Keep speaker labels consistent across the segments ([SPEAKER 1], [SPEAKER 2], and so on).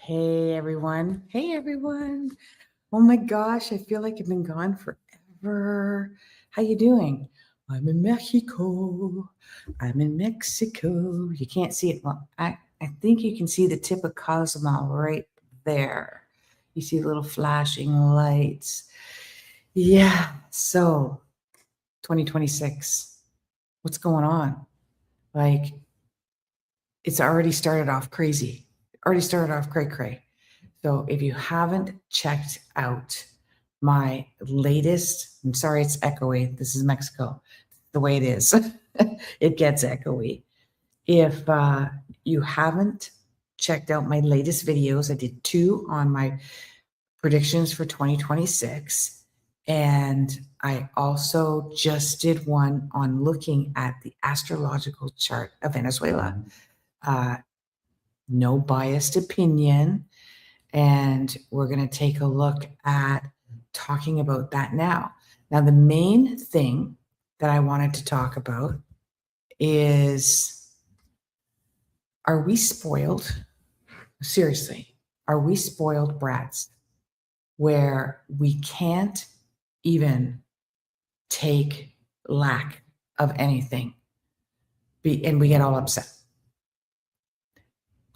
[SPEAKER 1] Hey everyone. Hey everyone. Oh my gosh, I feel like I've been gone forever. How you doing? I'm in Mexico. I'm in Mexico. You can't see it. Well, I think you can see the tip of Cozumel right there. You see the little flashing lights. Yeah. So 2026. What's going on? Like, it's already started off crazy. Already started off cray cray. So if you haven't checked out my latest, I'm sorry it's echoey. This is Mexico. The way it is, it gets echoey. If you haven't checked out my latest videos, I did 2 on my predictions for 2026. And I also just did one on looking at the astrological chart of Venezuela. No biased opinion. And we're going to take a look at talking about that now. Now, the main thing that I wanted to talk about is, are we spoiled? Seriously, are we spoiled brats where we can't even take lack of anything and we get all upset?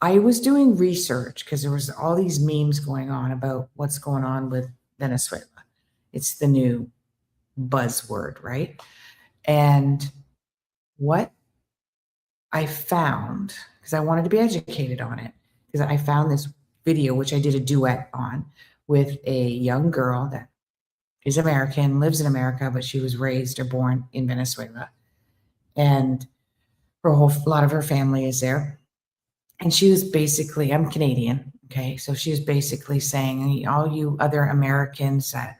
[SPEAKER 1] I was doing research because there was all these memes going on about what's going on with Venezuela. It's the new buzzword, right? And what I found, because I wanted to be educated on it, because I found this video, which I did a duet on with a young girl that is American, lives in America, but she was raised or born in Venezuela. And a lot of her family is there. And she was basically, I'm Canadian, okay? So she was basically saying, all you other Americans that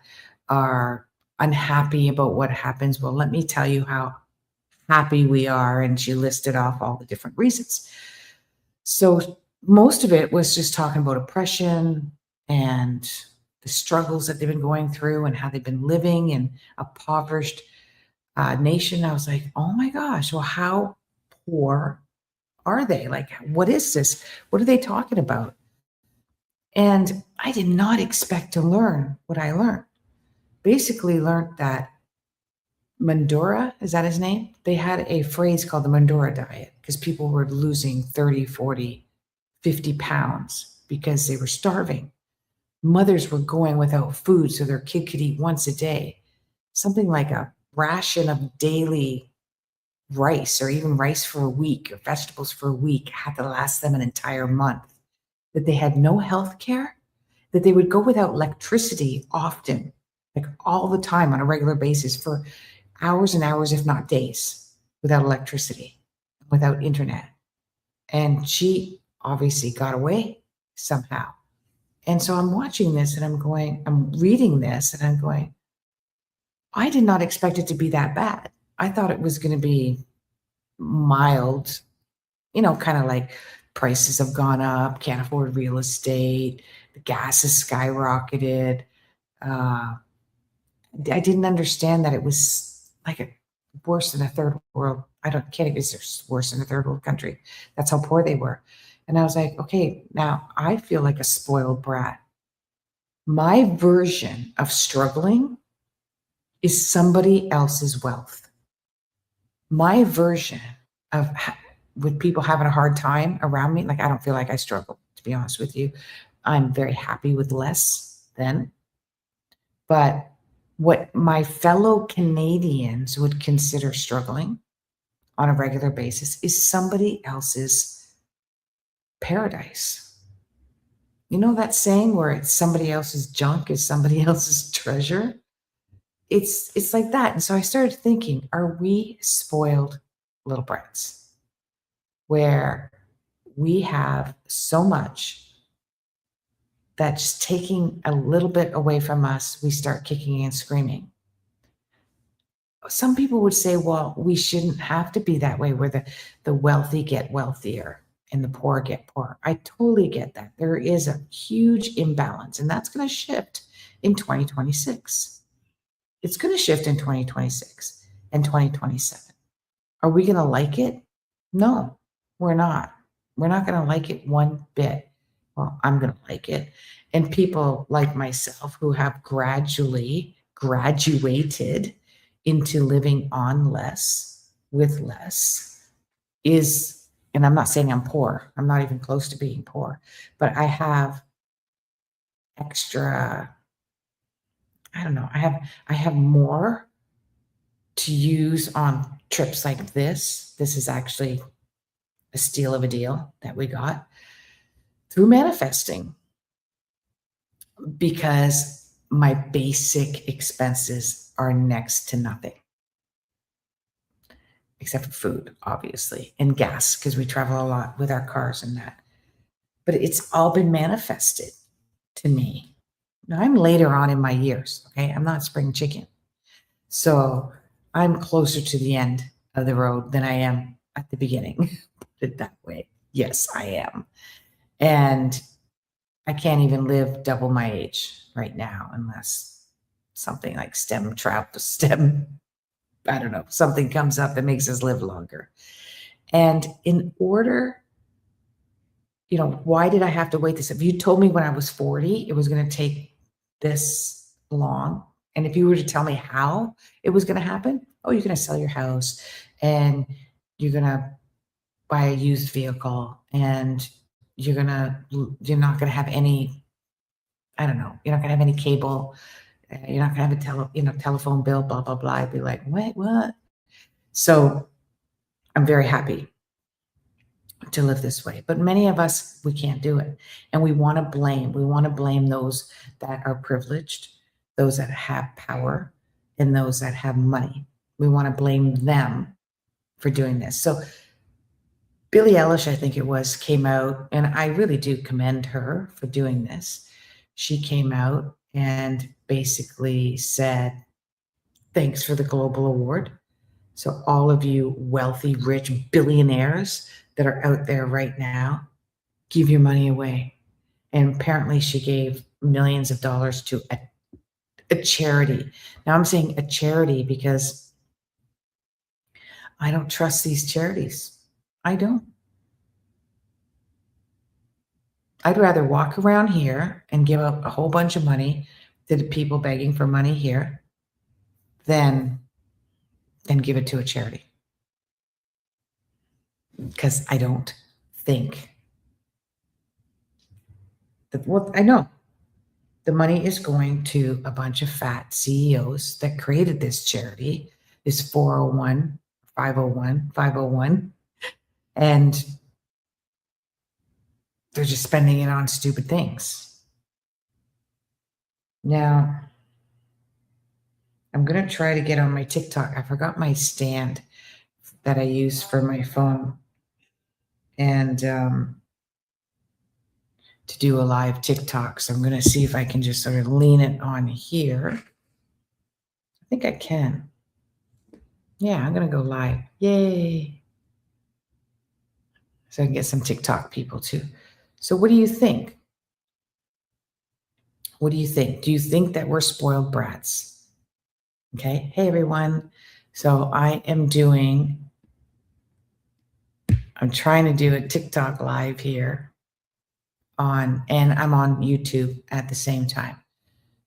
[SPEAKER 1] are unhappy about what happens, well, let me tell you how happy we are. And she listed off all the different reasons. So most of it was just talking about oppression and the struggles that they've been going through and how they've been living in a impoverished nation. I was like, oh my gosh, well, how poor are they? Like, what is this? What are they talking about? And I did not expect to learn what I learned. Basically learned that Mandura, is that his name? They had a phrase called the Mandura diet because people were losing 30, 40, 50 pounds because they were starving. Mothers were going without food so their kid could eat once a day. Something like a ration of daily rice or even rice for a week or vegetables for a week had to last them an entire month. That they had no health care, that they would go without electricity often, like all the time on a regular basis for hours and hours, if not days, without electricity, without internet. And she obviously got away somehow. And so I'm watching this and I'm reading this and I'm going, I did not expect it to be that bad. I thought it was going to be mild, kind of like prices have gone up, can't afford real estate, the gas has skyrocketed. I didn't understand that it was like worse than a third world. I don't get it. It's worse than a third world country. That's how poor they were. And I was like, okay, now I feel like a spoiled brat. My version of struggling is somebody else's wealth. My version of with people having a hard time around me, like I don't feel like I struggle, to be honest with you. I'm very happy with less than. But what my fellow Canadians would consider struggling on a regular basis is somebody else's paradise. You know that saying where it's somebody else's junk is somebody else's treasure? It's like that. And so I started thinking, are we spoiled little brats? Where we have so much that just taking a little bit away from us, we start kicking and screaming. Some people would say, well, we shouldn't have to be that way where the wealthy get wealthier and the poor get poorer. I totally get that. There is a huge imbalance, and that's going to shift in 2026. It's going to shift in 2026 and 2027. Are we going to like it? No, we're not. We're not going to like it one bit. well, I'm going to like it. And people like myself who have gradually graduated into living on less with less is, and I'm not saying I'm poor. I'm not even close to being poor, but I have extra, I don't know, I have more to use on trips like this. This is actually a steal of a deal that we got through manifesting because my basic expenses are next to nothing except for food, obviously, and gas because we travel a lot with our cars and that. But it's all been manifested to me. Now, I'm later on in my years, okay? I'm not spring chicken. So I'm closer to the end of the road than I am at the beginning. Put it that way. Yes, I am. And I can't even live double my age right now unless something like I don't know, something comes up that makes us live longer. And in order, why did I have to wait this? If you told me when I was 40, it was going to take this long. And if you were to tell me how it was going to happen, oh, you're going to sell your house and you're going to buy a used vehicle and you're not going to have any, I don't know, you're not going to have any cable. You're not going to have a telephone bill, blah, blah, blah. I'd be like, what? So I'm very happy to live this way. But many of us, we can't do it. And we want to blame those that are privileged, those that have power, and those that have money. We want to blame them for doing this. So Billie Eilish, I think it was, came out, and I really do commend her for doing this. She came out and basically said, thanks for the global award. So all of you wealthy, rich billionaires that are out there right now, give your money away. And apparently she gave millions of dollars to a charity. Now I'm saying a charity because I don't trust these charities. I don't. I'd rather walk around here and give up a whole bunch of money to the people begging for money here than give it to a charity. Because I don't think that what I know the money is going to a bunch of fat CEOs that created this charity, this 401, 501, 501, and they're just spending it on stupid things. Now, I'm going to try to get on my TikTok. I forgot my stand that I use for my phone and to do a live TikTok. So I'm going to see if I can just sort of lean it on here. I think I can. Yeah, I'm going to go live. Yay. So I can get some TikTok people too. So what do you think? What do you think? Do you think that we're spoiled brats? Okay. Hey, everyone. So I'm trying to do a TikTok live here and I'm on YouTube at the same time.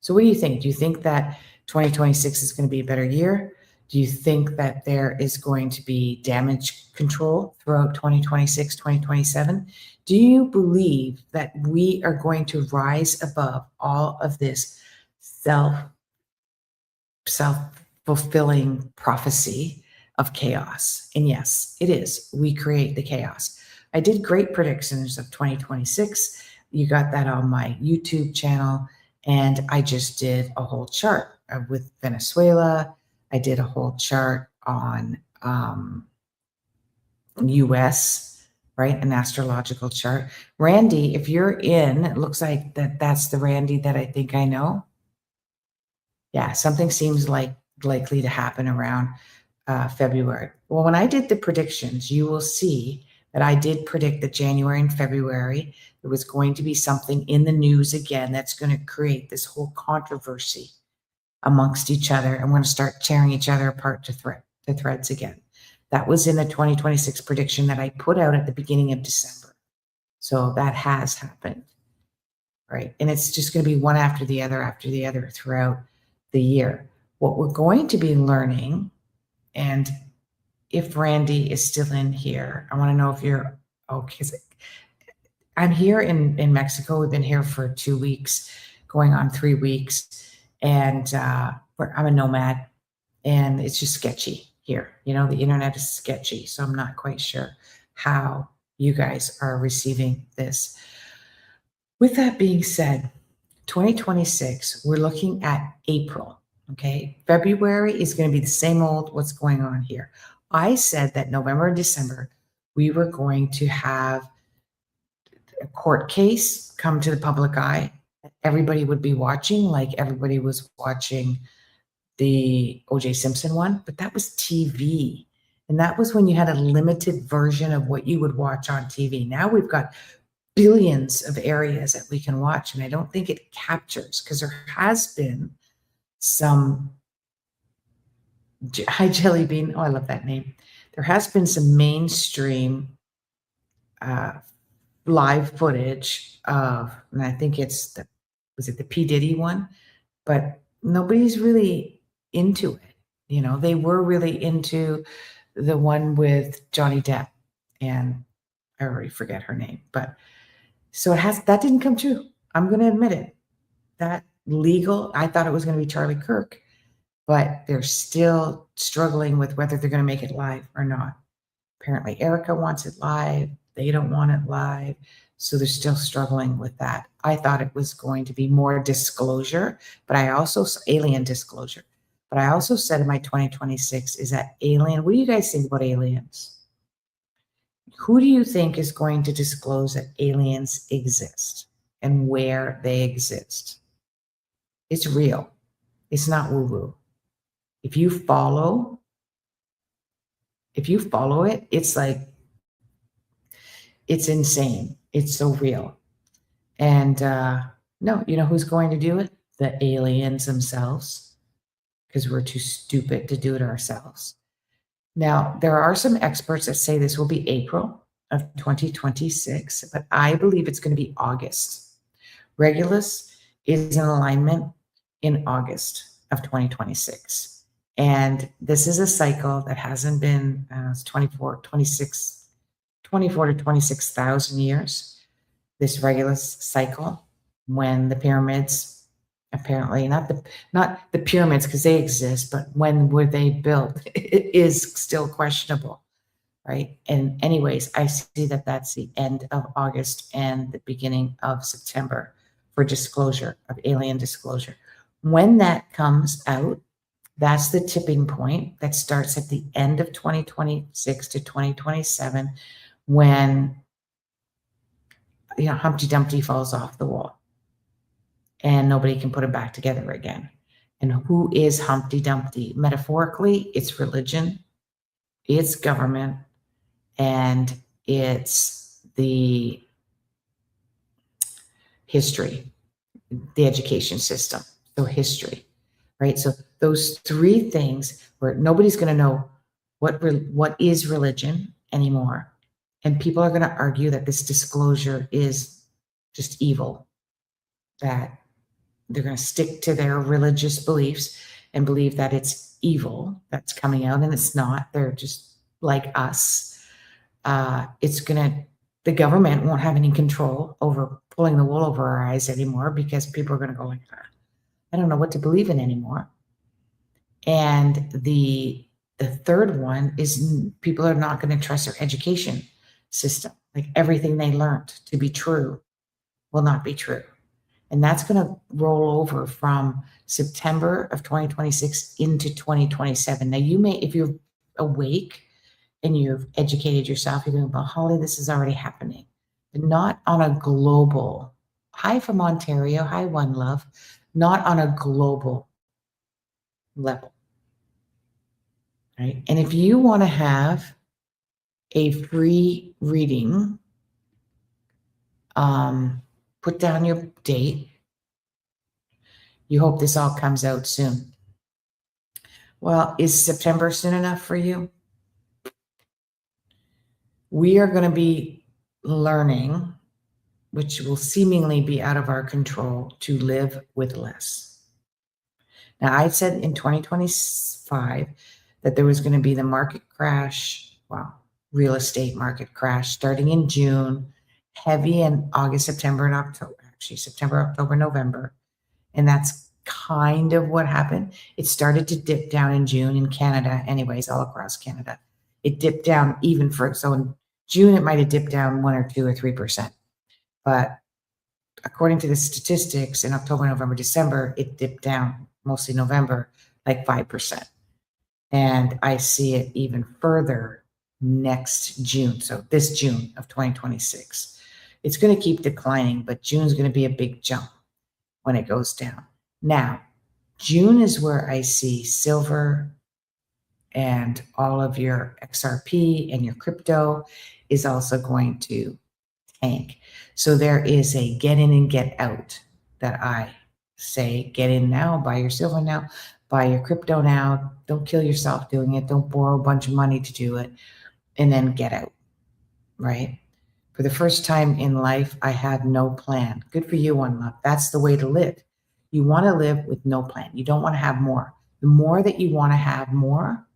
[SPEAKER 1] So what do you think? Do you think that 2026 is going to be a better year? Do you think that there is going to be damage control throughout 2026, 2027? Do you believe that we are going to rise above all of this self-fulfilling prophecy of chaos? And yes, it is. We create the chaos. I did great predictions of 2026. You got that on my YouTube channel. And I just did a whole chart with Venezuela. I did a whole chart on US, right? An astrological chart. Randy, if you're in, it looks like that's the Randy that I think I know. Yeah, something seems likely to happen around February. Well, when I did the predictions, you will see that I did predict that January and February, there was going to be something in the news again that's going to create this whole controversy amongst each other. And we're going to start tearing each other apart to threads again. That was in the 2026 prediction that I put out at the beginning of December. So that has happened. right? And it's just going to be one after the other throughout the year. What we're going to be learning, and if Randy is still in here, I want to know if you're okay. I'm here in Mexico. We've been here for 2 weeks, going on 3 weeks, and I'm a nomad, and it's just sketchy here. You know, the internet is sketchy, so I'm not quite sure how you guys are receiving this. With that being said, 2026, we're looking at April. Okay, February is going to be the same old. What's going on here? I said that November and December we were going to have a court case come to the public eye. Everybody would be watching, like everybody was watching the O.J. Simpson one, but that was TV. And that was when you had a limited version of what you would watch on TV. Now we've got billions of areas that we can watch, and I don't think it captures, because there has been some, hi Jelly Bean, oh, I love that name. There has been some mainstream live footage of, and I think it's was it the P. Diddy one? But nobody's really into it. You know, they were really into the one with Johnny Depp, and I already forget her name, but so that didn't come true. I'm going to admit it. That legal, I thought it was going to be Charlie Kirk, but they're still struggling with whether they're going to make it live or not. Apparently Erica wants it live. They don't want it live. So they're still struggling with that. I thought it was going to be more disclosure, but alien disclosure. But I also said in my 2026 is that alien, what do you guys think about aliens? Who do you think is going to disclose that aliens exist and where they exist? It's real. It's not woo-woo. If you follow it, it's like, it's insane. It's so real. And no, you know who's going to do it? The aliens themselves, because we're too stupid to do it ourselves. Now, there are some experts that say this will be April of 2026, but I believe it's going to be August. Regulus is in alignment in August of 2026. And this is a cycle that hasn't been 24 to 26,000 years, this Regulus cycle, when the pyramids, apparently not the pyramids because they exist, but when were they built, it is still questionable, right? And anyways, I see that that's the end of August and the beginning of September for disclosure, of alien disclosure. When that comes out, that's the tipping point that starts at the end of 2026 to 2027, when Humpty Dumpty falls off the wall and nobody can put it back together again. And who is Humpty Dumpty? Metaphorically, it's religion, it's government, and it's the history, the education system. So history, right? So those three things where nobody's going to know what is religion anymore. And people are going to argue that this disclosure is just evil, that they're going to stick to their religious beliefs and believe that it's evil that's coming out, and it's not. They're just like us. The government won't have any control over pulling the wool over our eyes anymore, because people are going to go like, I don't know what to believe in anymore. And the third one is people are not going to trust their education system. Like everything they learned to be true will not be true. And that's going to roll over from September of 2026 into 2027. Now, you may, if you're awake and you've educated yourself, you're going, well, Holly, this is already happening, but not on a global. Hi from Ontario. Hi, One Love. Not on a global level, right? And if you want to have a free reading, put down your date. You hope this all comes out soon. Well, is September soon enough for you? We are going to be learning which will seemingly be out of our control, to live with less. Now, I said in 2025 that there was going to be the market crash, well, real estate market crash starting in June, heavy in August, September, and October, actually September, October, November. And that's kind of what happened. It started to dip down in June in Canada, anyways, all across Canada. It dipped down even for, so in June, it might have dipped down 1 or 2 or 3%. But according to the statistics in October, November, December, it dipped down, mostly November, like 5%. And I see it even further next June. So this June of 2026. It's going to keep declining, but June's going to be a big jump when it goes down. Now, June is where I see silver and all of your XRP and your crypto is also going to tank. So there is a get in and get out that I say, get in now, buy your silver now, buy your crypto now. Don't kill yourself doing it. Don't borrow a bunch of money to do it, and then get out, right? For the first time in life, I had no plan. Good for you, One Love. That's the way to live. You want to live with no plan. You don't want to have more. The more that you want to have more,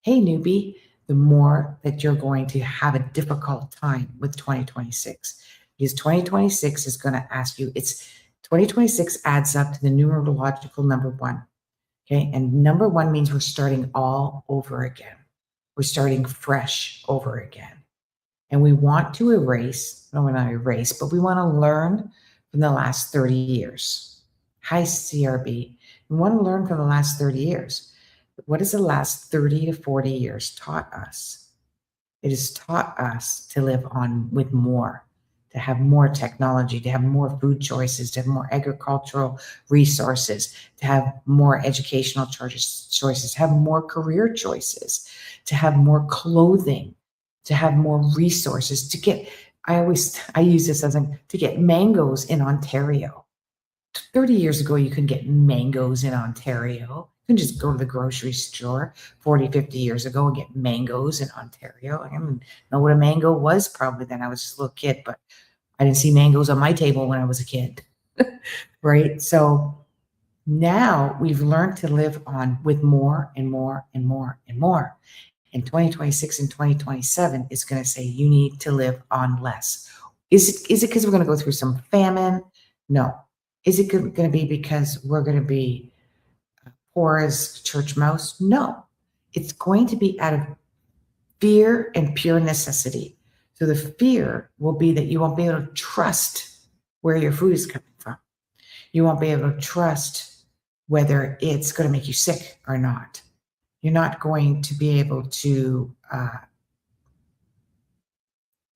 [SPEAKER 1] hey, newbie, the more that you're going to have a difficult time with 2026. Because 2026 is going to ask you, 2026 adds up to the numerological number 1. Okay. And number 1 means we're starting all over again. We're starting fresh over again. And we want to erase, no, we're not erase, but we want to learn from the last 30 years. Hi, CRB. We want to learn from the last 30 years. What has the last 30 to 40 years taught us? It has taught us to live on with more, to have more technology, to have more food choices, to have more agricultural resources, to have more educational choices, to have more career choices, to have more clothing, to have more resources, to get, I use this as to get mangoes in Ontario. 30 years ago, you couldn't get mangoes in Ontario. You couldn't just go to the grocery store 40, 50 years ago and get mangoes in Ontario. I didn't know what a mango was probably then. I was just a little kid, but I didn't see mangoes on my table when I was a kid, right? So now we've learned to live on with more and more and more and more. In 2026 and 2027 is going to say you need to live on less. Is it because we're going to go through some famine? No. Is it going to be because we're going to be poor as church mouse? No. It's going to be out of fear and pure necessity. So the fear will be that you won't be able to trust where your food is coming from. You won't be able to trust whether it's going to make you sick or not. You're not going to be able to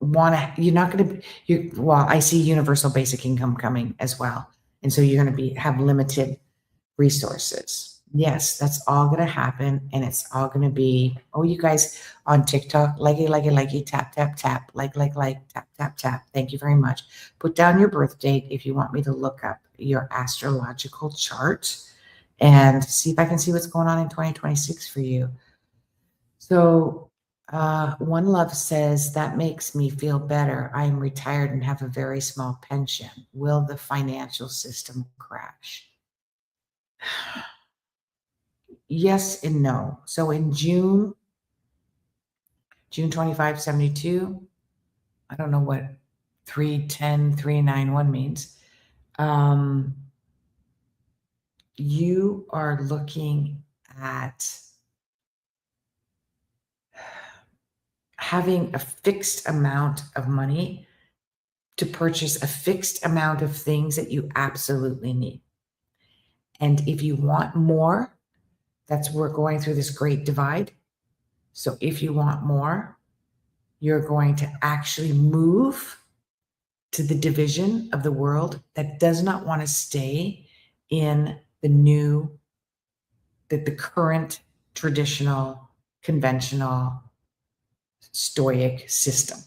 [SPEAKER 1] well, I see universal basic income coming as well. And so you're going to have limited resources. Yes, that's all going to happen. And it's all going to be, oh, you guys on TikTok, likey, tap, tap, tap, like, tap, tap, tap. Thank you very much. Put down your birth date if you want me to look up your astrological chart and see if I can see what's going on in 2026 for you. So One Love says, that makes me feel better. I am retired and have a very small pension. Will the financial system crash? Yes and no. So in June 25, 72, I don't know what 310, 391 means. You are looking at having a fixed amount of money to purchase a fixed amount of things that you absolutely need. And if you want more, we're going through this great divide. So if you want more, you're going to actually move to the division of the world that does not want to stay in the current traditional, conventional, stoic system.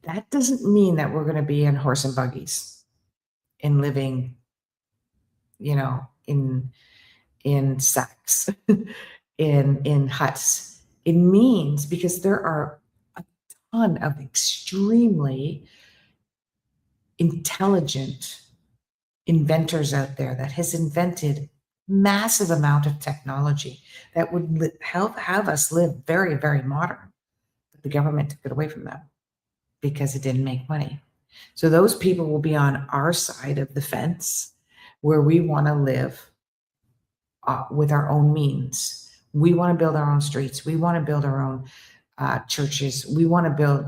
[SPEAKER 1] That doesn't mean that we're going to be in horse and buggies and living, in sacks, in huts. It means, because there are a ton of extremely intelligent inventors out there that has invented massive amount of technology that would help have us live very, very modern. But the government took it away from them because it didn't make money. So those people will be on our side of the fence where we want to live with our own means. We want to build our own streets. We want to build our own churches. We want to build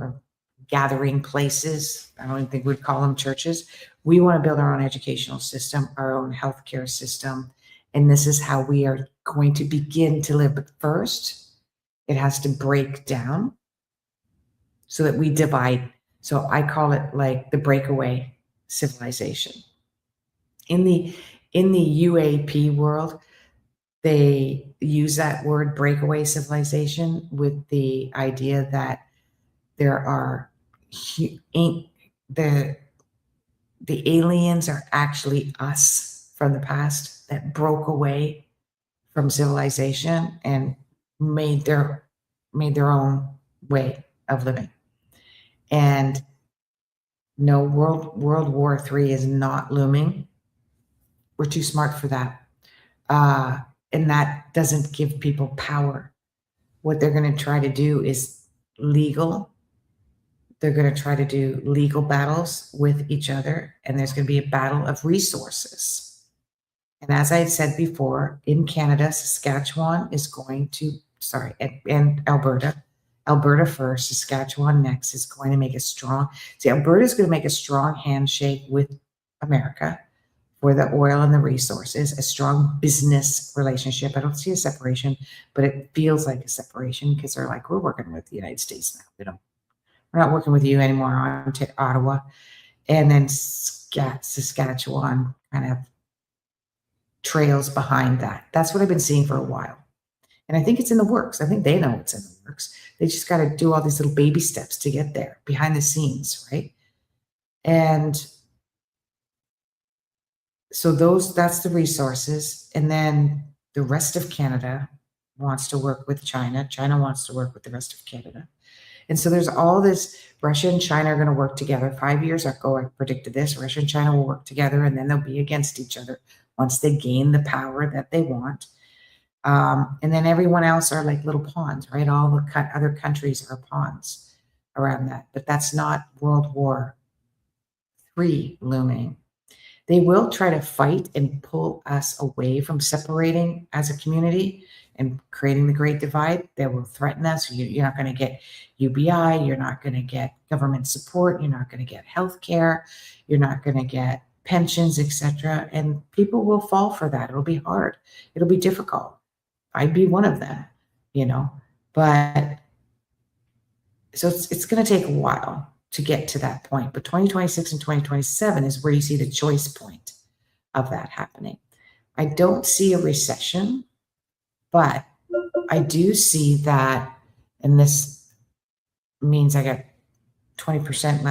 [SPEAKER 1] gathering places. I don't even think we'd call them churches. We want to build our own educational system, our own healthcare system. And this is how we are going to begin to live. But first, it has to break down so that we divide. So I call it like the breakaway civilization. In the UAP world, they use that word breakaway civilization with the idea that there are the aliens are actually us from the past that broke away from civilization and made their own way of living. And no, World War III is not looming. We're too smart for that. And that doesn't give people power. What they're going to try to do is legal. They're going to try to do legal battles with each other, and there's going to be a battle of resources. And as I said before, in Canada, Saskatchewan is going to, and Alberta first, Saskatchewan next is going to make a strong, Alberta is going to make a strong handshake with America for the oil and the resources, a strong business relationship. I don't see a separation, but it feels like a separation because they're like, we're working with the United States now. We're not working with you anymore on to Ottawa. And then Saskatchewan kind of trails behind that. That's what I've been seeing for a while. And I think it's in the works. I think they know it's in the works. They just got to do all these little baby steps to get there behind the scenes, right? And so that's the resources. And then the rest of Canada wants to work with China. China wants to work with the rest of Canada. And so there's all this. Russia and China are going to work together. 5 years ago, I predicted this. Russia and China will work together, and then they'll be against each other once they gain the power that they want. And then everyone else are like little pawns, right? All the other countries are pawns around that. But that's not World War III looming. They will try to fight and pull us away from separating as a community and creating the Great Divide. They will threaten us. You're not going to get UBI. You're not going to get government support. You're not going to get health care. You're not going to get pensions, etc. And people will fall for that. It'll be hard. It'll be difficult. I'd be one of them, but so it's going to take a while to get to that point. But 2026 and 2027 is where you see the choice point of that happening. I don't see a recession, but I do see that, and this means I got 20%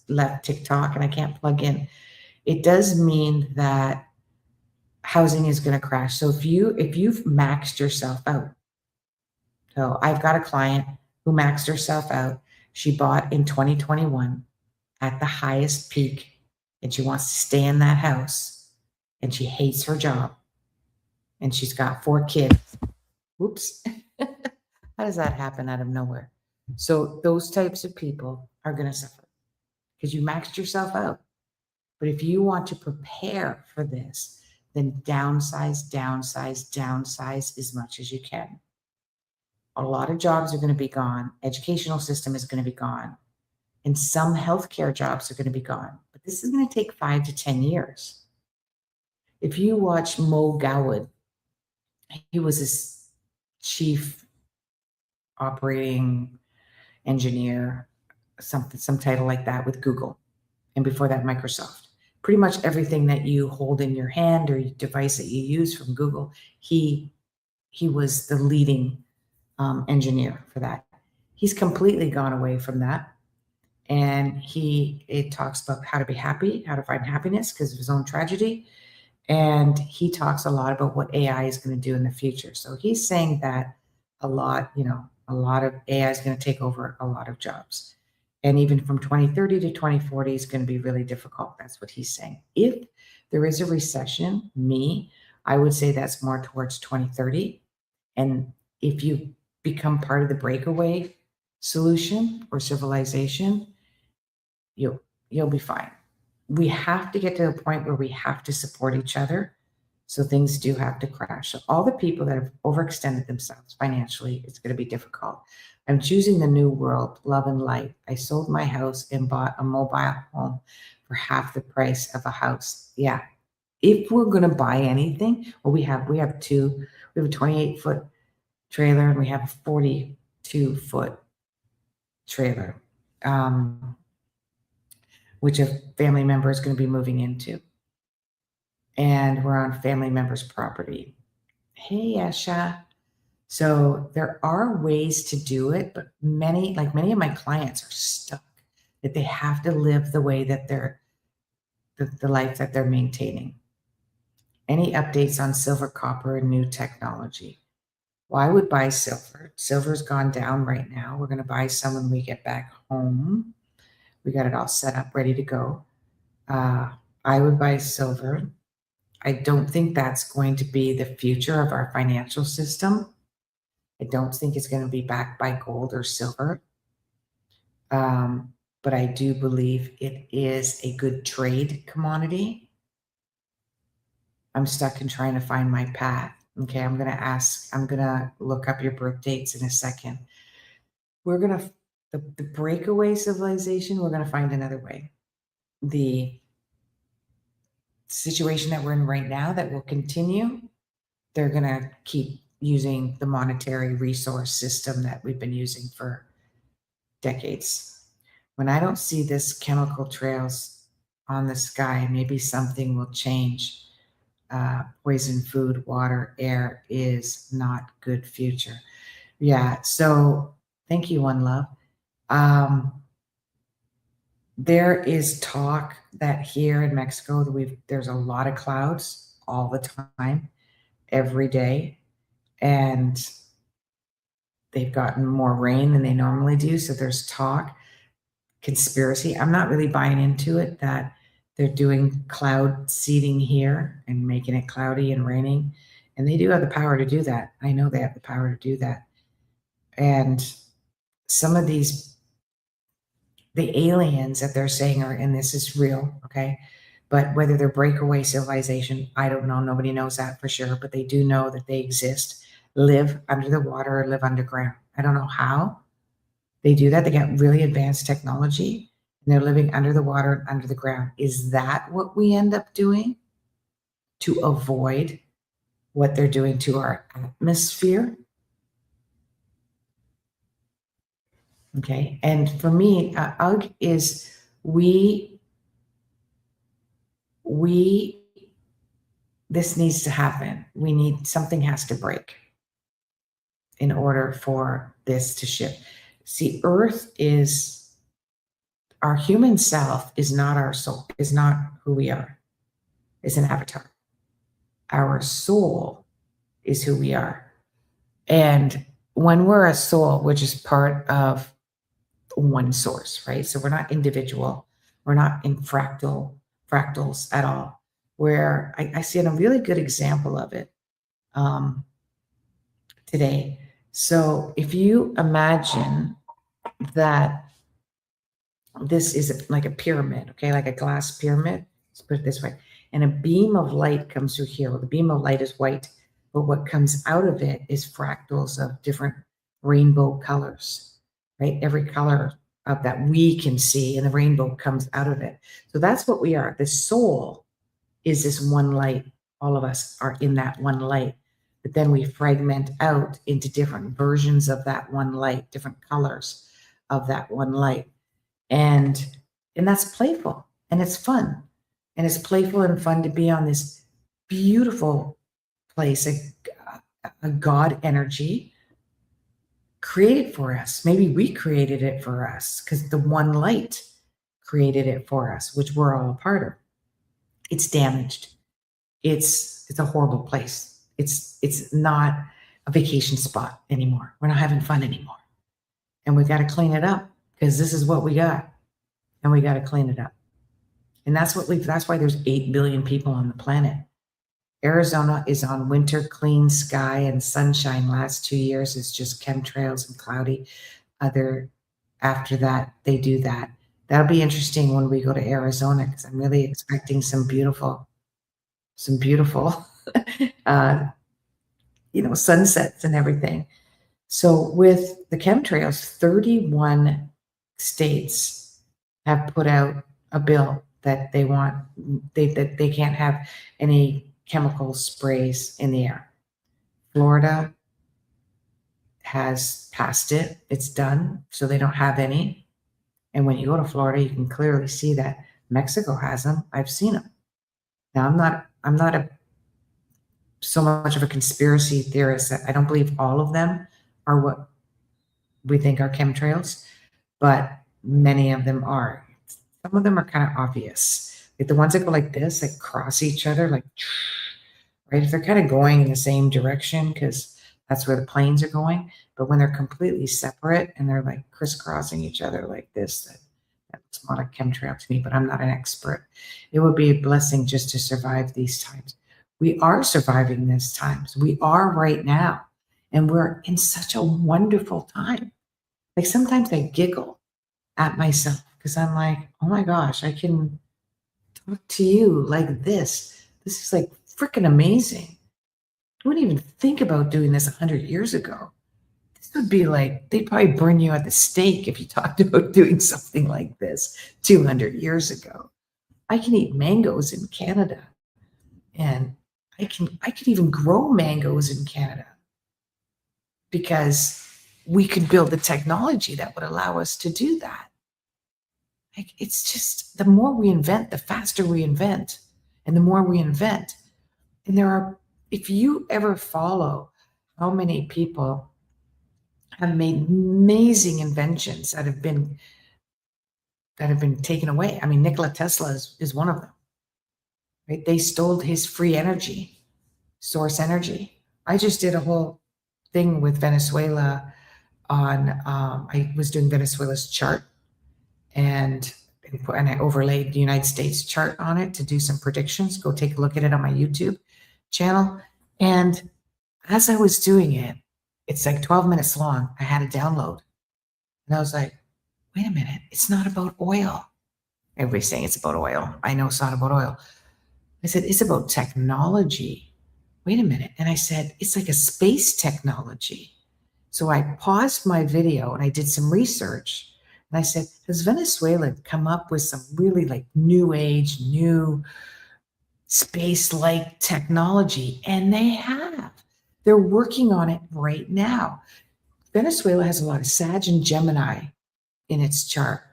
[SPEAKER 1] left TikTok and I can't plug in. It does mean that housing is going to crash. So if you've maxed yourself out, so I've got a client who maxed herself out. She bought in 2021 at the highest peak, and she wants to stay in that house, and she hates her job, and she's got 4 kids. Whoops. How does that happen out of nowhere? So those types of people are going to suffer because you maxed yourself out. But if you want to prepare for this, then downsize as much as you can. A lot of jobs are going to be gone. Educational system is going to be gone. And some healthcare jobs are going to be gone. But this is going to take 5 to 10 years. If you watch Mo Gawad, he was his chief operating engineer, some title like that with Google. And before that, Microsoft. Pretty much everything that you hold in your hand or your device that you use from Google, he was the leading engineer for that. He's completely gone away from that. And it talks about how to be happy, how to find happiness because of his own tragedy. And he talks a lot about what AI is going to do in the future. So he's saying that a lot of AI is going to take over a lot of jobs. And even from 2030 to 2040 is going to be really difficult. That's what he's saying. If there is a recession, I would say that's more towards 2030. And if you become part of the breakaway solution or civilization, you'll be fine. We have to get to a point where we have to support each other. So things do have to crash. So all the people that have overextended themselves financially, it's going to be difficult. I'm choosing the new world, love and light. I sold my house and bought a mobile home for half the price of a house. Yeah. If we're going to buy anything, well, we have two. We have a 28-foot trailer and we have a 42-foot trailer, which a family member is going to be moving into. And we're on family member's property. Hey, Asha. So there are ways to do it, but many of my clients are stuck that they have to live the way that the life that they're maintaining. Any updates on silver, copper, and new technology? Well, I would buy silver. Silver's gone down right now. We're going to buy some when we get back home. We got it all set up, ready to go. I would buy silver. I don't think that's going to be the future of our financial system. I don't think it's going to be backed by gold or silver. But I do believe it is a good trade commodity. I'm stuck in trying to find my path. Okay, I'm going to look up your birth dates in a second. The breakaway civilization, we're going to find another way. The situation that we're in right now that will continue, they're going to keep using the monetary resource system that we've been using for decades. When I don't see this chemical trails on the sky, maybe something will change. Poison food, water, air is not good future. Yeah, so thank you, One Love. There is talk that here in Mexico, there's a lot of clouds all the time, every day, and they've gotten more rain than they normally do. So there's talk, conspiracy. I'm not really buying into it that they're doing cloud seeding here and making it cloudy and raining. And they do have the power to do that. I know they have the power to do that. And some of the aliens that they're saying are, and this is real, okay? But whether they're breakaway civilization, I don't know. Nobody knows that for sure, but they do know that they exist, live under the water or live underground. I don't know how they do that. They got really advanced technology and they're living under the water and under the ground. Is that what we end up doing to avoid what they're doing to our atmosphere? Okay. And for me, UG is this needs to happen. Something has to break in order for this to shift. See, our human self is not our soul, is not who we are. It's an avatar. Our soul is who we are. And when we're a soul, which is part of one source, right? So we're not individual. We're not in fractals at all. Where I see a really good example of it today. So if you imagine that this is like a pyramid, okay, like a glass pyramid, let's put it this way, and a beam of light comes through here. Well, the beam of light is white, but what comes out of it is fractals of different rainbow colors, right? Every color of that we can see in the rainbow comes out of it. So that's what we are. The soul is this one light. All of us are in that one light, but then we fragment out into different versions of that one light, different colors of that one light. And that's playful and it's fun. And it's playful and fun to be on this beautiful place, a God energy created for us. Maybe we created it for us because the one light created it for us, which we're all a part of. It's damaged. It's a horrible place. It's not a vacation spot anymore. We're not having fun anymore. And we've got to clean it up because this is what we got, and we got to clean it up. And that's why there's 8 billion people on the planet. Arizona is on winter clean sky and sunshine. Last 2 years is just chemtrails and cloudy. After that, they do that. That'll be interesting when we go to Arizona, because I'm really expecting some beautiful, uh, sunsets and everything. So with the chemtrails, 31 states have put out a bill that that they can't have any chemical sprays in the air. Florida has passed it. It's done. So they don't have any. And when you go to Florida, you can clearly see that Mexico has them. I've seen them. Now I'm not so much of a conspiracy theorist that I don't believe all of them are what we think are chemtrails, but many of them are. Some of them are kind of obvious. Like the ones that go like this, like cross each other, like, right? If they're kind of going in the same direction, because that's where the planes are going. But when they're completely separate and they're like crisscrossing each other like this, that's not a chemtrail to me, but I'm not an expert. It would be a blessing just to survive these times. We are surviving these times. We are right now. And we're in such a wonderful time. Like sometimes I giggle at myself because I'm like, oh my gosh, I can talk to you like this. This is like freaking amazing. I wouldn't even think about doing this 100 years ago. This would be like, they'd probably burn you at the stake if you talked about doing something like this 200 years ago. I can eat mangoes in Canada, and I could even grow mangoes in Canada because we could build the technology that would allow us to do that. Like, it's just, the more we invent, the faster we invent, and the more we invent. And if you ever follow how many people have made amazing inventions that have been taken away. I mean, Nikola Tesla is one of them, right? They stole his free energy, source energy. I just did a whole thing with Venezuela I was doing Venezuela's chart, and I overlaid the United States chart on it to do some predictions. Go take a look at it on my YouTube channel. And as I was doing it, it's like 12 minutes long. I had a download. And I was like, wait a minute, it's not about oil. Everybody's saying it's about oil. I know it's not about oil. I said, it's about technology. Wait a minute. And I said, it's like a space technology. So I paused my video and I did some research. And I said, has Venezuela come up with some really like new age, new space-like technology? And they have. They're working on it right now. Venezuela has a lot of Sag and Gemini in its chart.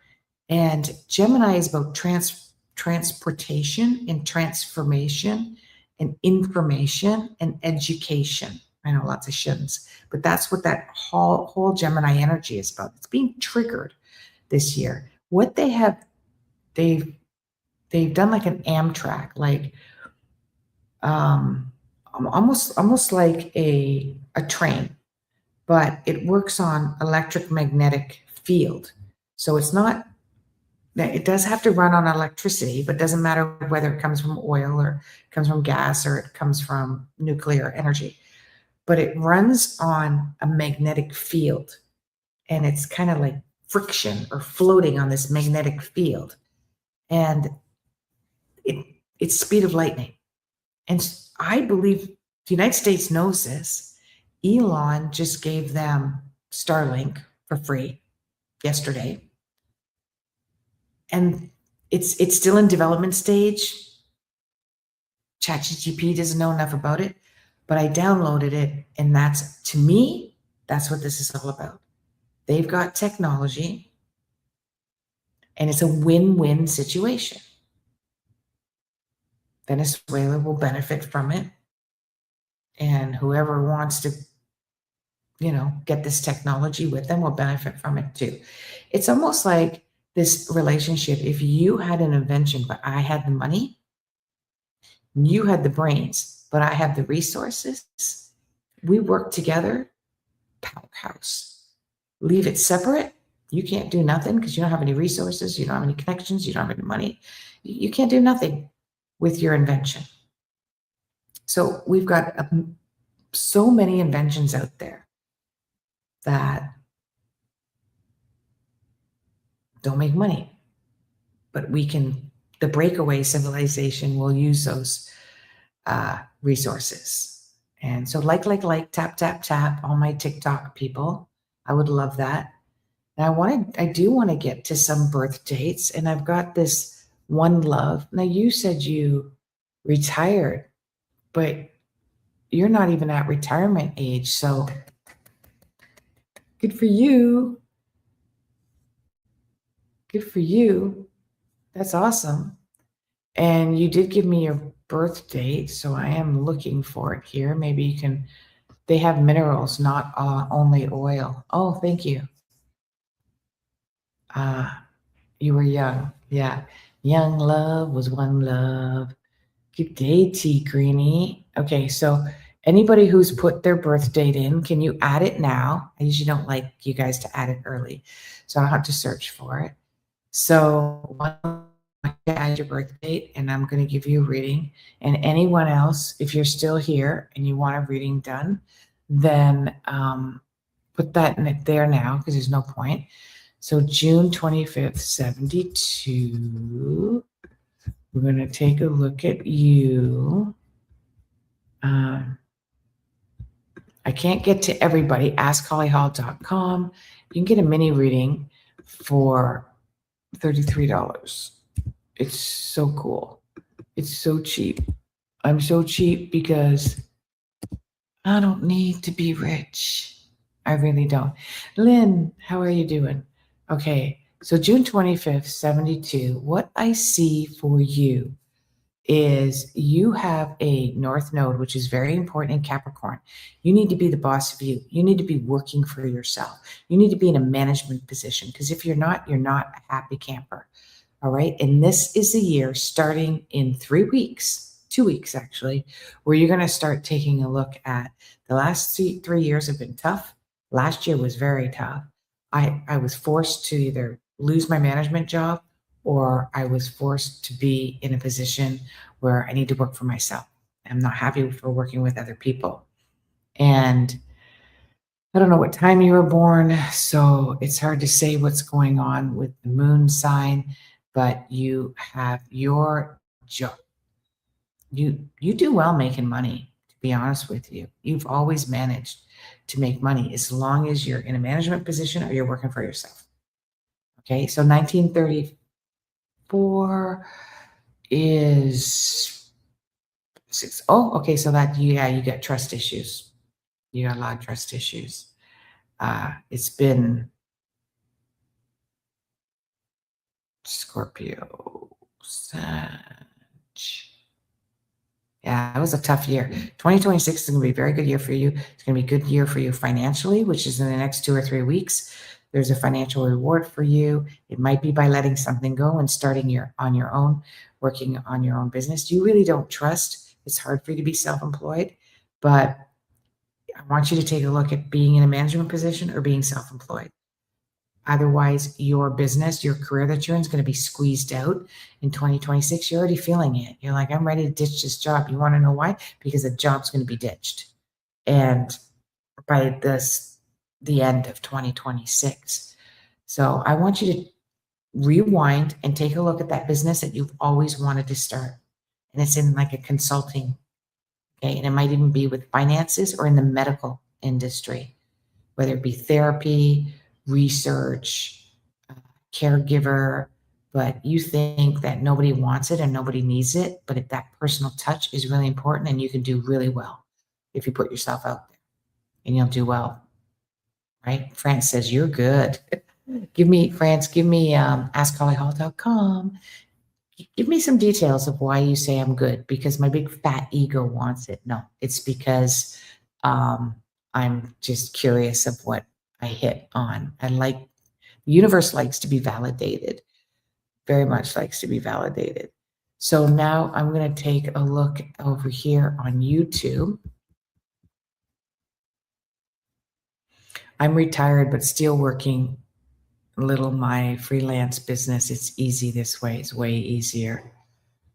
[SPEAKER 1] And Gemini is about transportation and transformation and information and education. I know lots of shins, but that's what that whole Gemini energy is about. It's being triggered this year. What they've done like an Amtrak, like almost like a train, but it works on electromagnetic field. So it's not, it does have to run on electricity, but it doesn't matter whether it comes from oil or it comes from gas or it comes from nuclear energy. But it runs on a magnetic field, and it's kind of like friction or floating on this magnetic field. And it's speed of lightning. And I believe the United States knows this. Elon just gave them Starlink for free yesterday. And it's still in development stage. ChatGPT doesn't know enough about it, but I downloaded it, and to me, that's what this is all about. They've got technology, and it's a win-win situation. Venezuela will benefit from it, and whoever wants to, get this technology with them will benefit from it too. It's almost like this relationship. If you had an invention, but I had the money, you had the brains, but I have the resources, we work together, powerhouse. Leave it separate, You can't do nothing because you don't have any resources, you don't have any connections, you don't have any money. You can't do nothing with your invention. So we've got so many inventions out there that don't make money, but the breakaway civilization will use those resources. And so like, tap, tap, tap, all my TikTok people. I would love that. And I do want to get to some birth dates, and I've got this one love. Now you said you retired, but you're not even at retirement age. So good for you. Good for you. That's awesome. And you did give me your birth date, so I am looking for it here. Maybe you can, they have minerals, not only oil. Oh, thank you. You were young. Yeah. Young love was one love. Good day, T Greenie. Okay, so anybody who's put their birth date in, can you add it now? I usually don't like you guys to add it early, so I don't have to search for it. So add your birth date, and I'm going to give you a reading. And anyone else, if you're still here and you want a reading done, then put that in it there now because there's no point. So June 25th, 72. We're going to take a look at you. I can't get to everybody. AskHollyHall.com. You can get a mini reading for $33. It's so cool. It's so cheap. I'm so cheap because I don't need to be rich. I really don't. Lynn, how are you doing? Okay, so June 25th, 72. What I see for you is you have a North Node, which is very important in Capricorn. You need to be the boss of you. You need to be working for yourself. You need to be in a management position because if you're not a happy camper. All right. And this is a year starting in 3 weeks, 2 weeks actually, where you're going to start taking a look at the last 3 years have been tough. Last year was very tough. I was forced to either lose my management job or I was forced to be in a position where I need to work for myself. I'm not happy for working with other people. And I don't know what time you were born, so it's hard to say what's going on with the moon sign, but you have your job. You do well making money, to be honest with you. You've always managed to make money as long as you're in a management position or you're working for yourself. Okay, so 1934 is 6. Oh, okay, so you got trust issues. You got a lot of trust issues. It's been Scorpio, Sag. Yeah, it was a tough year. 2026 is going to be a very good year for you. It's going to be a good year for you financially, which is in the next 2 or 3 weeks. There's a financial reward for you. It might be by letting something go and starting on your own, working on your own business. You really don't trust. It's hard for you to be self-employed, but I want you to take a look at being in a management position or being self-employed. Otherwise, your business, your career that you're in is going to be squeezed out in 2026. You're already feeling it. You're like, I'm ready to ditch this job. You want to know why? Because the job's going to be ditched. And by the end of 2026. So I want you to rewind and take a look at that business that you've always wanted to start. And it's in like a consulting, okay? And it might even be with finances or in the medical industry, whether it be therapy, research, caregiver, but you think that nobody wants it and nobody needs it, but if that personal touch is really important and you can do really well if you put yourself out there and you'll do well, right? France says, you're good. Give me askhollyhall.com. Give me some details of why you say I'm good because my big fat ego wants it. No, it's because I'm just curious of what I hit on. The universe likes to be validated, very much likes to be validated. So now I'm going to take a look over here on YouTube. I'm retired, but still working my freelance business. It's easy this way. It's way easier,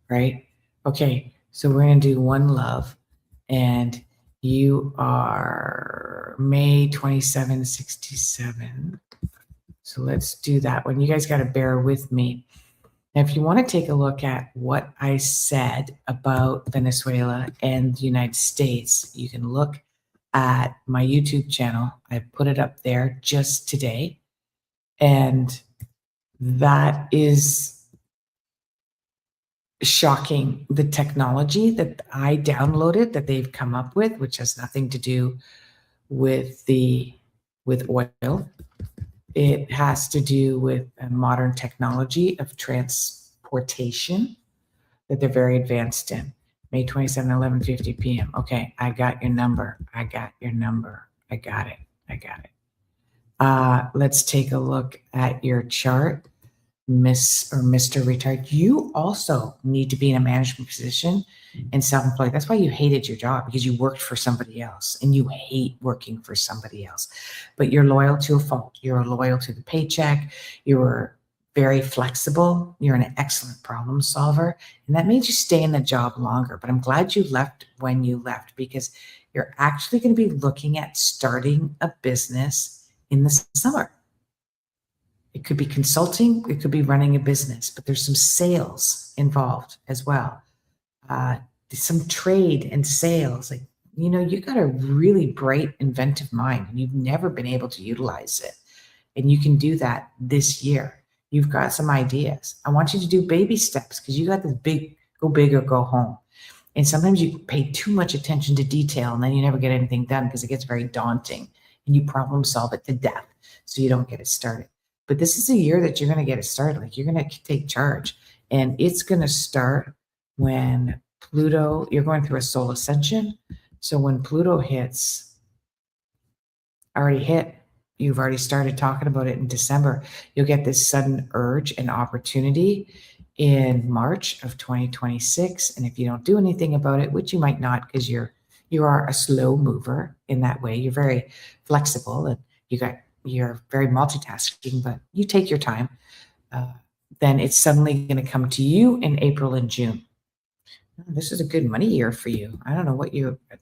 [SPEAKER 1] right? Okay, so we're going to do one love, and you are May 2767. So let's do that one. You guys got to bear with me. Now, if you want to take a look at what I said about Venezuela and the United States, you can look at my YouTube channel. I put it up there just today. And that is shocking. The technology that I downloaded that they've come up with, which has nothing to do with oil. It has to do with a modern technology of transportation that they're very advanced in. May 27, 11:50 p.m. Okay, I got your number. I got your number. I got it. I got it. Let's take a look at your chart, Miss or Mr. Retired. You also need to be in a management position and self-employed. That's why you hated your job, because you worked for somebody else and you hate working for somebody else. But you're loyal to a fault. You're loyal to the paycheck. You're very flexible. You're an excellent problem solver. And that made you stay in the job longer. But I'm glad you left when you left, because you're actually going to be looking at starting a business in the summer. It could be consulting, it could be running a business, but there's some sales involved as well. Some trade and sales. Like, you got a really bright, inventive mind, and you've never been able to utilize it. And you can do that this year. You've got some ideas. I want you to do baby steps, because you got this go big or go home. And sometimes you pay too much attention to detail, and then you never get anything done because it gets very daunting, and you problem solve it to death so you don't get it started. But this is a year that you're going to get it started. Like, you're going to take charge, and it's going to start when Pluto, you're going through a soul ascension. So when Pluto already hit, you've already started talking about it in December. You'll get this sudden urge and opportunity in March of 2026. And if you don't do anything about it, which you might not, because you are a slow mover in that way. You're very flexible, and you're very multitasking, but you take your time. Then it's suddenly going to come to you in April and June. This is a good money year for you. I don't know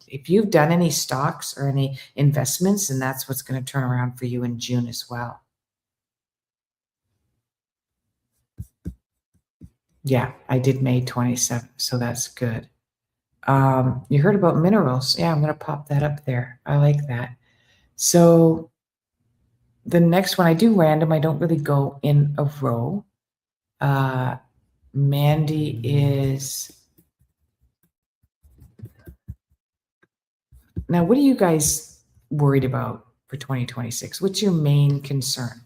[SPEAKER 1] if you've done any stocks or any investments, and that's what's going to turn around for you in June as well. Yeah, I did May 27, so that's good. You heard about minerals. Yeah, I'm going to pop that up there. I like that. So the next one, I do random. I don't really go in a row. Mandy is... Now, what are you guys worried about for 2026? What's your main concern?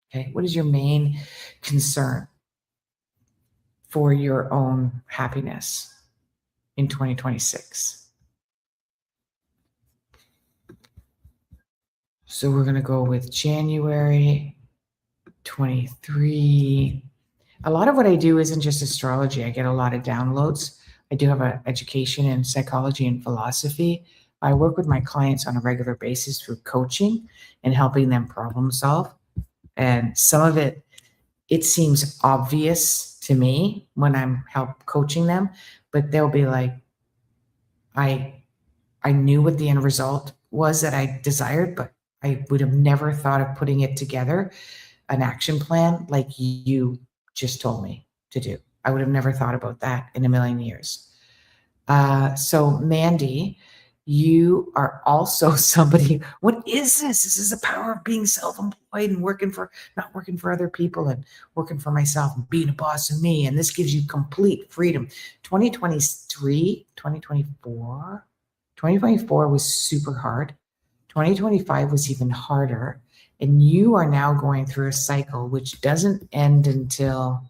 [SPEAKER 1] Okay, what is your main concern for your own happiness in 2026? So we're going to go with January 23. A lot of what I do isn't just astrology. I get a lot of downloads. I do have an education in psychology and philosophy. I work with my clients on a regular basis through coaching and helping them problem solve. And some of it seems obvious to me when I'm coaching them, but they'll be like, I knew what the end result was that I desired, but I would have never thought of putting it together, an action plan like you just told me to do. I would have never thought about that in a million years. So Mandy, you are also somebody. What is this? This is the power of being self-employed and not working for other people, and working for myself and being a boss of me. And this gives you complete freedom. 2024 was super hard. 2025 was even harder. And you are now going through a cycle which doesn't end until,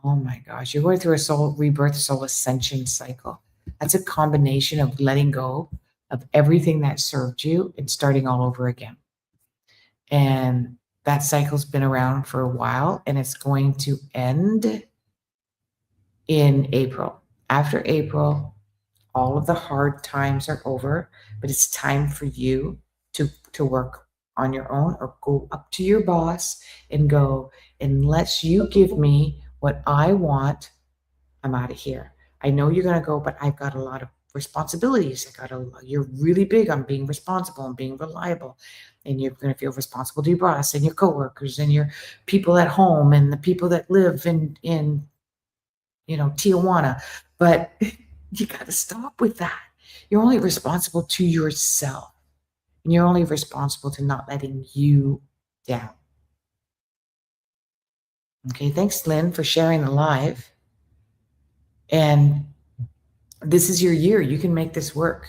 [SPEAKER 1] oh my gosh, you're going through a soul rebirth, soul ascension cycle. That's a combination of letting go of everything that served you and starting all over again. And that cycle's been around for a while, and it's going to end in April. After April, all of the hard times are over, but it's time for you to work on your own, or go up to your boss and go, unless you give me what I want, I'm out of here. I know you're going to go, but I've got a lot of responsibilities. You're really big on being responsible and being reliable. And you're going to feel responsible to your boss and your coworkers and your people at home and the people that live in Tijuana. But you got to stop with that. You're only responsible to yourself. And you're only responsible to not letting you down. Okay, thanks, Lynn, for sharing the live. And this is your year. You can make this work.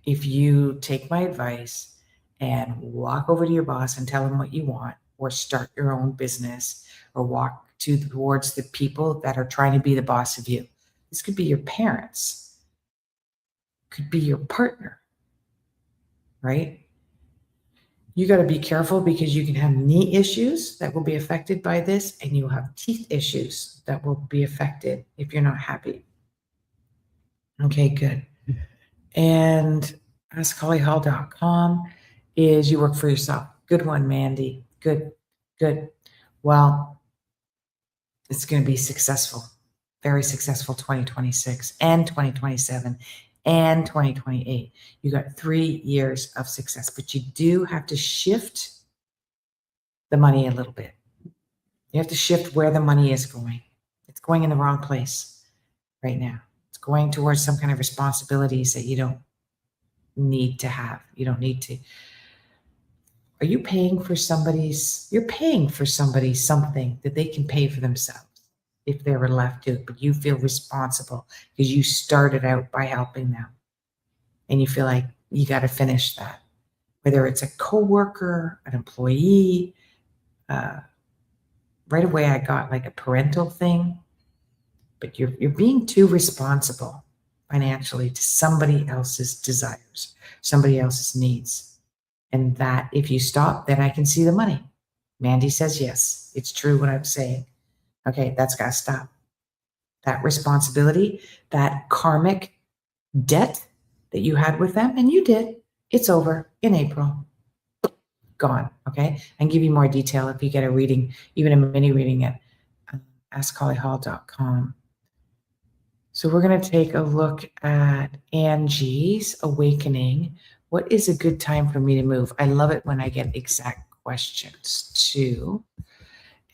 [SPEAKER 1] If you take my advice and walk over to your boss and tell him what you want, or start your own business, or walk towards the people that are trying to be the boss of you. This could be your parents, could be your partner, right? You got to be careful because you can have knee issues that will be affected by this, and you will have teeth issues that will be affected if you're not happy. Okay, good. And askhollyhall.com is you work for yourself. Good one, Mandy. Good, good. Well, it's going to be successful, very successful 2026 and 2027 and 2028. You got 3 years of success, but you do have to shift the money a little bit. You have to shift where the money is going. It's going in the wrong place right now. It's going towards some kind of responsibilities that you don't need to have. You don't need to. Are you paying for you're paying for somebody something that they can pay for themselves if they were left to, but you feel responsible because you started out by helping them. And you feel like you got to finish that. Whether it's a coworker, an employee, right away I got like a parental thing, but you're being too responsible financially to somebody else's desires, somebody else's needs. And that if you stop, then I can see the money. Mandy says yes, it's true what I'm saying. Okay, that's got to stop. That responsibility, that karmic debt that you had with them, and you did, it's over in April. Gone. Okay, I can give you more detail if you get a reading, even a mini reading at askhollyhall.com. So we're going to take a look at Angie's awakening. What is a good time for me to move? I love it when I get exact questions too.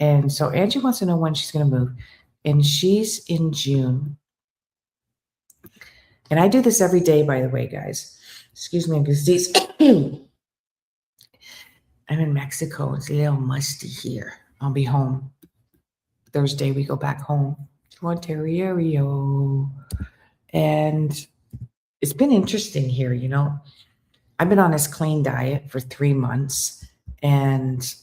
[SPEAKER 1] And so Angie wants to know when she's going to move. And she's in June. And I do this every day, by the way, guys. Excuse me, because I'm in Mexico. It's a little musty here. I'll be home. Thursday, we go back home to Ontario. And it's been interesting here, you know. I've been on this clean diet for 3 months, and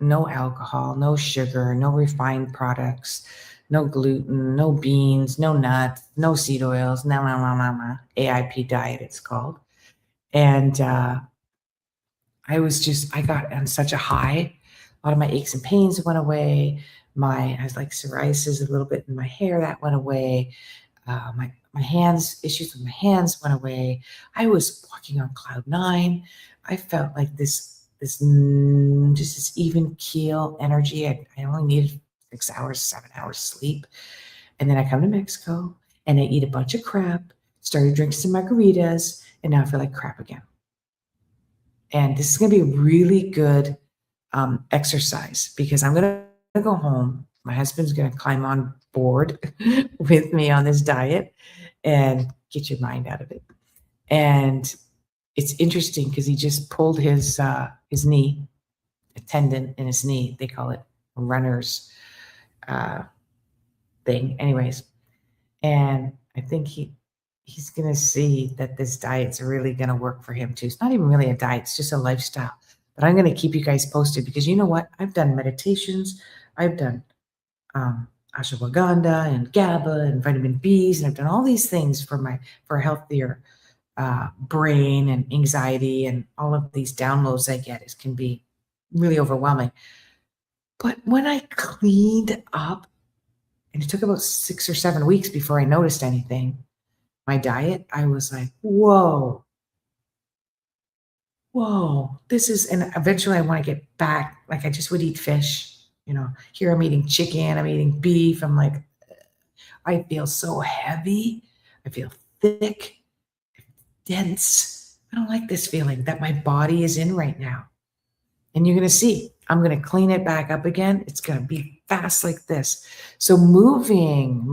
[SPEAKER 1] no alcohol, no sugar, no refined products, no gluten, no beans, no nuts, no seed oils, AIP diet it's called. And I got on such a high. A lot of my aches and pains went away. I was like psoriasis a little bit in my hair, that went away. My hands, issues with my hands went away. I was walking on cloud 9. I felt like just this even keel energy. I only needed 6 hours, 7 hours sleep. And then I come to Mexico and I eat a bunch of crap, started drinking some margaritas, and now I feel like crap again. And this is going to be a really good exercise because I'm going to go home. My husband's going to climb on board with me on this diet and get your mind out of it. And it's interesting because he just pulled his knee, a tendon in his knee. They call it a runner's thing. Anyways, and I think he's going to see that this diet's really going to work for him too. It's not even really a diet. It's just a lifestyle. But I'm going to keep you guys posted because you know what? I've done meditations. I've done ashwagandha and GABA and vitamin Bs, and I've done all these things for a healthier brain and anxiety, and all of these downloads I get. It can be really overwhelming. But when I cleaned up, and it took about 6 or 7 weeks before I noticed anything, my diet, I was like, whoa. whoa, this is, and eventually I want to get back. Like I just would eat fish, here I'm eating chicken, I'm eating beef. I'm like, I feel so heavy. I feel thick, dense. I don't like this feeling that my body is in right now. And you're going to see, I'm going to clean it back up again. It's going to be fast like this. So moving.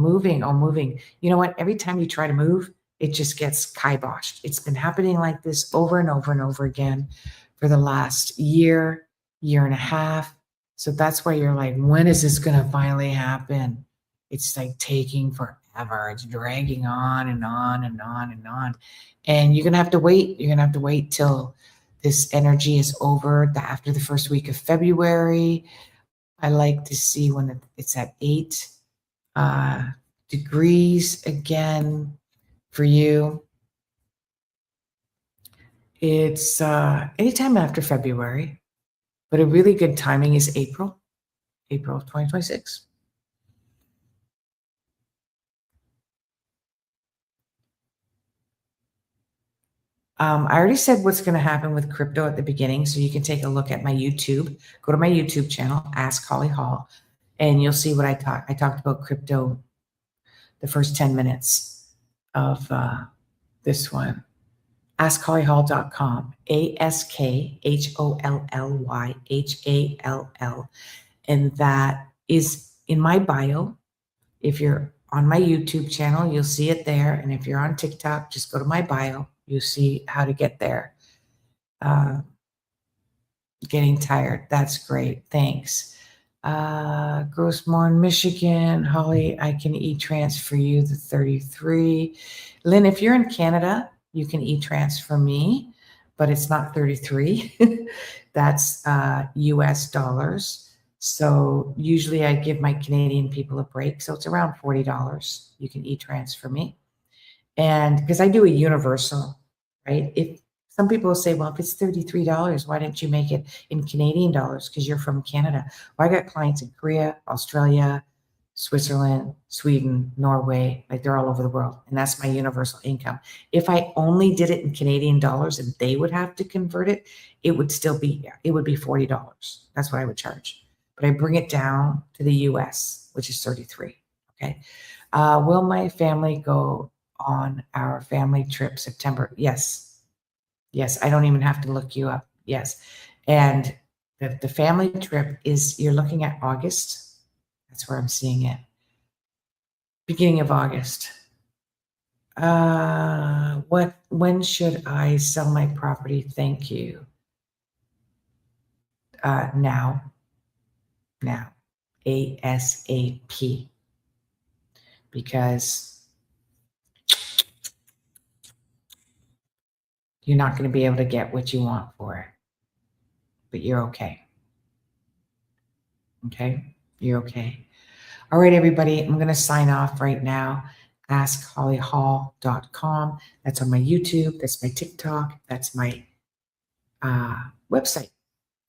[SPEAKER 1] You know what? Every time you try to move, it just gets kiboshed. It's been happening like this over and over and over again for the last year and a half. So that's why you're like, when is this going to finally happen? It's like taking forever. It's dragging on and on and on and on. And you're going to have to wait. You're going to have to wait till this energy is over after the first week of February. I like to see when it's at 8 degrees again for you. It's anytime after February, but a really good timing is April of 2026. I already said what's going to happen with crypto at the beginning, so you can take a look at my YouTube. Go to my YouTube channel, Ask Holly Hall, and you'll see what I talked. I talked about crypto the first 10 minutes of this one. AskHollyHall.com, AskHollyHall, and that is in my bio. If you're on my YouTube channel, you'll see it there. And if you're on TikTok, just go to my bio. You'll see how to get there. Getting tired. That's great. Thanks. Grossmorn, Michigan. Holly, I can e-transfer you the 33. Lynn, if you're in Canada, you can e-transfer me, but it's not 33. That's US dollars. So usually I give my Canadian people a break. So it's around $40. You can e-transfer me. And because I do a universal, right? If some people will say, well, if it's $33, why didn't you make it in Canadian dollars? Because you're from Canada. Well, I got clients in Korea, Australia, Switzerland, Sweden, Norway, like they're all over the world. And that's my universal income. If I only did it in Canadian dollars and they would have to convert it, it would be $40. That's what I would charge. But I bring it down to the US, which is 33. Okay. Will my family go on our family trip September? Yes. Yes, I don't even have to look you up. Yes. And the family trip is, you're looking at August. That's where I'm seeing it. Beginning of August. When should I sell my property? Thank you. Now. ASAP. Because you're not going to be able to get what you want for it. But you're okay. Okay? You're okay. All right, everybody, I'm going to sign off right now. AskHollyHall.com. That's on my YouTube. That's my TikTok. That's my website.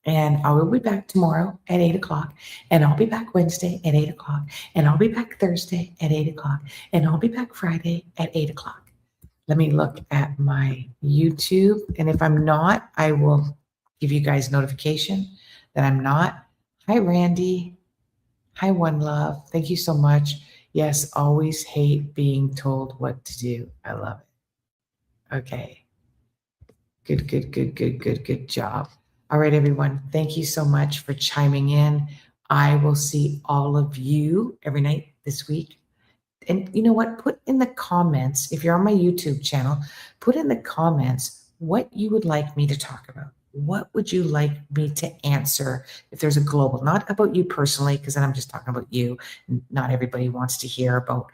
[SPEAKER 1] And I will be back tomorrow at 8 o'clock. And I'll be back Wednesday at 8 o'clock. And I'll be back Thursday at 8 o'clock. And I'll be back Friday at 8 o'clock. Let me look at my YouTube. And if I'm not, I will give you guys notification that I'm not. Hi, Randy. Hi, One Love. Thank you so much. Yes, always hate being told what to do. I love it. Okay. Good job. All right, everyone. Thank you so much for chiming in. I will see all of you every night this week. And you know what? Put in the comments, if you're on my YouTube channel, put in the comments what you would like me to talk about. What would you like me to answer if there's a global, not about you personally, because then I'm just talking about you. Not everybody wants to hear about,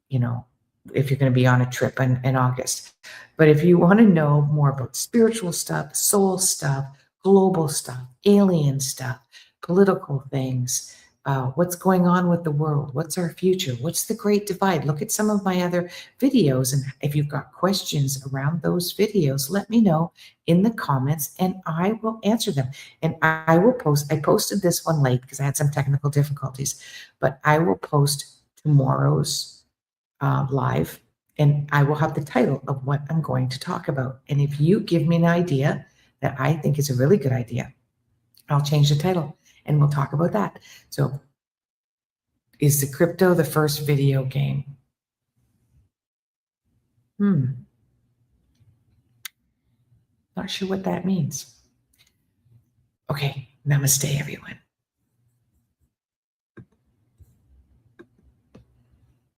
[SPEAKER 1] if you're going to be on a trip in August. But if you want to know more about spiritual stuff, soul stuff, global stuff, alien stuff, political things, what's going on with the world, what's our future, what's the great divide, look at some of my other videos. And if you've got questions around those videos, let me know in the comments and I will answer them. And I posted this one late because I had some technical difficulties, but I will post tomorrow's live, and I will have the title of what I'm going to talk about. And if you give me an idea that I think is a really good idea. I'll change the title and we'll talk about that. So, is the crypto the first video game? Not sure what that means. Okay, namaste, everyone.